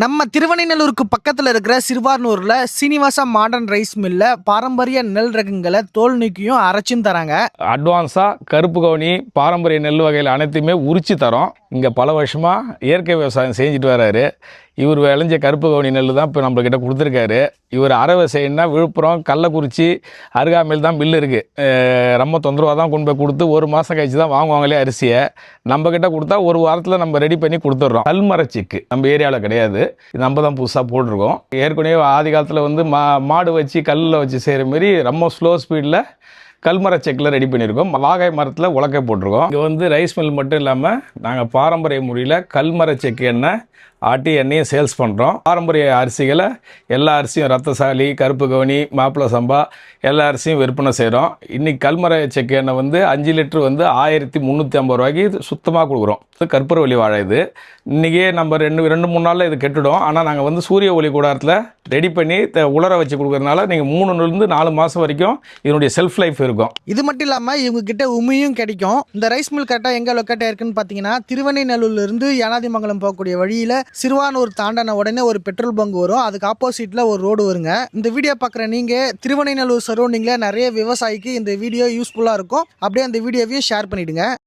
நம்ம திருவனைநல்லூருக்கு பக்கத்தில் இருக்கிற சிறுவார்னூரில் சீனிவாசா மாடர்ன் ரைஸ் மில்ல பாரம்பரிய நெல் ரகங்களை தோல் நீக்கியும் அரைச்சும் தராங்க. அட்வான்ஸாக கருப்பு கவுனி பாரம்பரிய நெல் வகைகள் அனைத்துமே உரிச்சு தரோம். இங்கே பல வருஷமாக இயற்கை விவசாயம் செஞ்சுட்டு வர்றாரு. இவர் விளைஞ்ச கருப்பு கவுனி நெல் தான் இப்போ நம்மக்கிட்ட கொடுத்துருக்காரு. இவர் அறவை செய்யணுன்னா விழுப்புரம் கள்ளக்குறிச்சி அருகாமையில் தான் மில்லு இருக்குது. ரொம்ப தொந்தரவாக தான் கொண்டு போய் கொடுத்து ஒரு மாதம் கழிச்சு தான் வாங்குவாங்களே அரிசியை. நம்மக்கிட்ட கொடுத்தா ஒரு வாரத்தில் நம்ம ரெடி பண்ணி கொடுத்துட்றோம். கல்மரச்சிக்கு நம்ம ஏரியாவில் கிடையாது, இது நம்ம தான் புதுசாக போட்டிருக்கோம். ஏற்கனவே ஆதி காலத்தில் வந்து மாடு வச்சு கல்லில் வச்சு செய்கிற மாரி ரொம்ப ஸ்லோ ஸ்பீடில் கல்மர செக்கில் ரெடி பண்ணியிருக்கோம். வாகை மரத்தில் உலக்கை போட்டிருக்கோம். இங்கே வந்து ரைஸ் மில் மட்டும் இல்லாமல் நாங்கள் பாரம்பரிய முறையில் கல்மர செக்கு எண்ணெய் ஆட்டி எண்ணெயும் சேல்ஸ் பண்ணுறோம். பாரம்பரிய அரிசிகளை எல்லா அரிசியும் ரத்தசாலி, கருப்பு கவுனி, மாப்பிள்ளை சம்பா எல்லா அரிசியும் விற்பனை செய்கிறோம். இன்றைக்கி கல்மர செக்கு எண்ணெய் வந்து 5 லிட்டர் வந்து 1350 ரூபாய்க்கு சுத்தமாக கொடுக்குறோம். கற்பூரவள்ளி வாழை இது. இன்றைக்கி நம்ம 2-3 நாளில் இது கெட்டுடும். ஆனால் நாங்கள் வந்து சூரிய ஒளி கூடாரத்தில் ரெடி பண்ணி உலர வச்சு கொடுக்குறதுனால நீங்கள் 3-4 மாதம் வரைக்கும் இதனுடைய செல்ஃப் லைஃப் இருக்கும். இது மட்டும் இல்லாமல் இவங்க கிட்ட உமியும் கிடைக்கும். இந்த ரைஸ் மில் கரெக்டாக எங்கே லொக்கேட்டாக இருக்குன்னு பார்த்தீங்கன்னா, திருவனைநல்லூர்லேருந்து யானாதிமங்கலம் போகக்கூடிய வழியில் சிறுவானூர் தாண்டின உடனே ஒரு பெட்ரோல் பங்க் வரும். அதுக்கு ஆப்போசிட்டில் ஒரு ரோடு வருங்க. இந்த வீடியோ பார்க்குற நீங்கள் திருவனைநல்லூர் சரௌண்டிங்கில் நிறைய விவசாயிக்கு இந்த வீடியோ யூஸ்ஃபுல்லாக இருக்கும். அப்படியே அந்த வீடியோவையும் ஷேர் பண்ணிவிடுங்க.